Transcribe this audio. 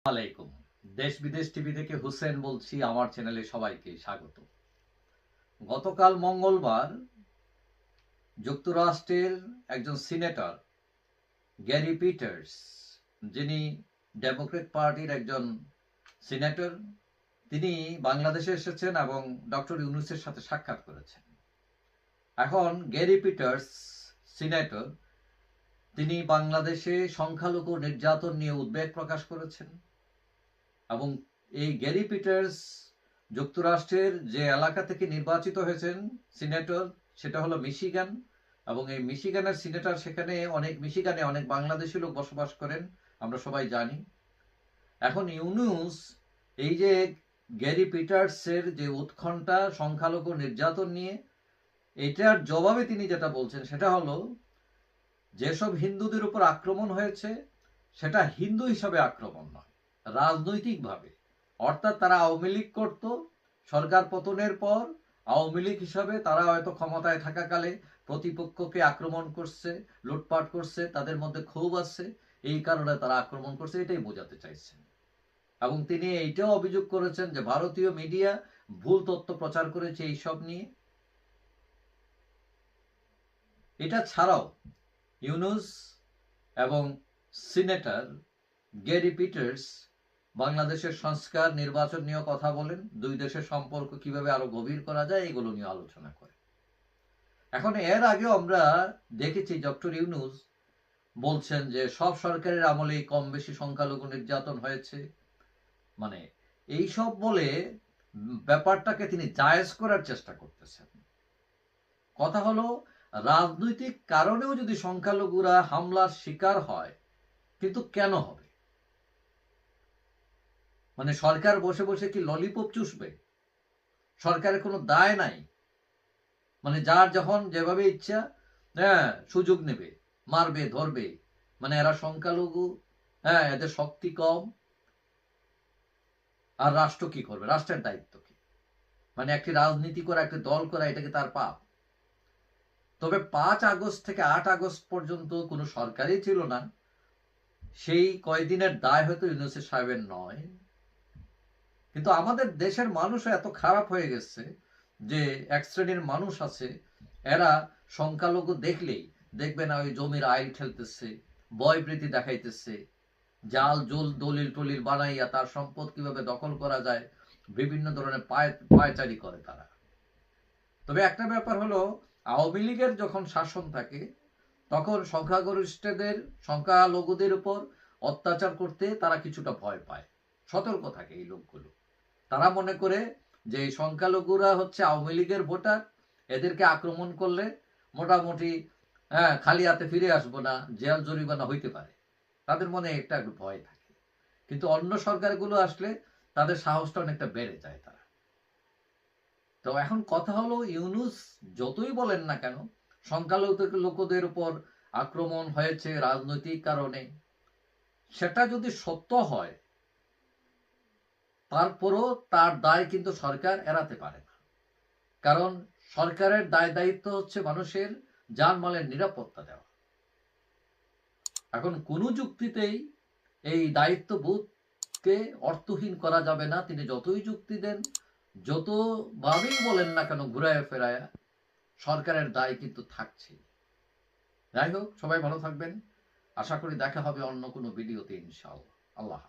আলাইকুম। দেশ বিদেশ টিভি থেকে হুসেন বলছি। আমার চ্যানেলে সবাইকে স্বাগত। গতকাল মঙ্গলবার যুক্তরাষ্ট্রের একজন সিনেটর গ্যারি পিটার্স, যিনি ডেমোক্রেট পার্টির একজন সিনেটর, তিনি বাংলাদেশে এসেছেন এবং ডক্টর ইউনূসের সাথে সাক্ষাৎ করেছেন। এখন গ্যারি পিটার্স সিনেটর, তিনি বাংলাদেশে সংখ্যালঘু নির্যাতন নিয়ে উদ্বেগ প্রকাশ করেছেন এবং এই গ্যারি পিটার্স যুক্তরাষ্ট্রের যে এলাকা থেকে নির্বাচিত হয়েছেন সিনেটর, সেটা হলো মিশিগান। এবং এই মিশিগানের সিনেটর, মিশিগানে অনেক বাংলাদেশি লোক বসবাস করেন, আমরা সবাই জানি। এখন ইউনূস এই যে গ্যারি পিটার্সের যে উৎকণ্ঠা সংখ্যালঘু নির্যাতন নিয়ে, এটার জবাবে তিনি যেটা বলছেন সেটা হলো, যেসব হিন্দুদের উপর আক্রমণ হয়েছে সেটা হিন্দু হিসাবে আক্রমণ নয়, রাজনৈতিকভাবে। অর্থাৎ তারা আওয়ামী লীগ করত, সরকার পতনের পর আওয়ামী লীগ হিসাবে তারা হয়তো ক্ষমতায় থাকাকালে প্রতিপক্ষকে আক্রমণ করছে, লুটপাট করছে, তাদের মধ্যে ক্ষোভ আছে, এই কারণে তারা আক্রমণ করছে, এটাই বোঝাতে চাইছেন। এবং তিনি এইটাও অভিযোগ করেছেন যে ভারতীয় মিডিয়া ভুল তথ্য প্রচার করেছে এইসব নিয়ে। এটা ছাড়াও ইউনূস এবং সিনেটর গ্যারি পিটার্স বাংলাদেশের সংস্কার, নির্বাচন নিয়ে কথা বলেন, দুই দেশের সম্পর্ক কিভাবে আরো গভীর করা যায় এগুলো নিয়ে আলোচনা করে। এখন এর আগেও আমরা দেখেছি ডক্টর ইউনূস বলছেন যে সব সরকারের আমলেই কম বেশি সংখ্যালঘু নির্যাতন হয়েছে, মানে এইসব বলে ব্যাপারটাকে তিনি জায়েজ করার চেষ্টা করতেছেন। কথা হলো, রাজনৈতিক কারণেও যদি সংখ্যালঘুরা হামলার শিকার হয়, কিন্তু কেন হবে? মানে সরকার বসে বসে কি ললিপপ চুষবে? সরকারের কোনো দায় নাই? মানে যার যখন যেভাবে ইচ্ছা, হ্যাঁ, সুযোগ নেবে, মারবে, ধরবে। মানে এরা সংখ্যালঘু, হ্যাঁ, এদের শক্তি কম, আর রাষ্ট্র কি করবে? রাষ্ট্রের দায়িত্ব কি? মানে একটি রাজনীতি করা, একটি দল করা, এটা কি তার পাপ? তবে 5 আগস্ট থেকে 8 আগস্ট পর্যন্ত কোনো সরকারই ছিল না, সেই কয়দিনের দায় হয়তো ইউনূস সাহেবের নয়। কিন্তু আমাদের দেশের মানুষও এত খারাপ হয়ে গেছে যে এক শ্রেণীর মানুষ আছে, এরা সংখ্যালঘু দেখলেই দেখবে না, ওই জমির আইল ঠেলতেছে, বয়বৃত্তি দেখাইতেছে, জাল জোল দলিল টলিল বানাইয়া তার সম্পদ কিভাবে দখল করা যায়, বিভিন্ন ধরনের পায়চারি করে তারা। তবে একটা ব্যাপার হলো, আওয়ামী লীগের যখন শাসন থাকে তখন সংখ্যালঘুদের উপর অত্যাচার করতে তারা কিছুটা ভয় পায়, সতর্ক থাকে এই লোকগুলো। তারা মনে করে যে এই সংখ্যালঘুরা হচ্ছে আওয়ামী লীগের ভোটার, এদেরকে আক্রমণ করলে মোটামুটি, হ্যাঁ, খালি হাতে ফিরে আসবো না, জেল জরিমানা হইতে পারে, তাদের মনে একটা একটু ভয় থাকে। কিন্তু অন্য সরকারগুলো আসলে তাদের সাহসটা অনেকটা বেড়ে যায় তারা। তো এখন কথা হলো, ইউনূস যতই বলেন না কেন সংখ্যালঘু লোকদের উপর আক্রমণ হয়েছে রাজনৈতিক কারণে, সেটা যদি সত্য হয়, তারপরও তার দায় কিন্তু সরকার এড়াতে পারে না। কারণ সরকারের দায় দায়িত্ব হচ্ছে মানুষের জানমালের নিরাপত্তা দেওয়া। এখন কোনো যুক্তিতেই এই দায়িত্ববোধকে অর্থহীন করা যাবে না। তিনি যতই যুক্তি দেন, যতভাবেই বলেন না কেন ঘুরায় ফেরায়, সরকারের দায় কিন্তু থাকছে। যাই হোক, সবাই ভালো থাকবেন। আশা করি দেখা হবে অন্য কোনো ভিডিওতে, ইনশাআল্লাহ। আল্লাহ।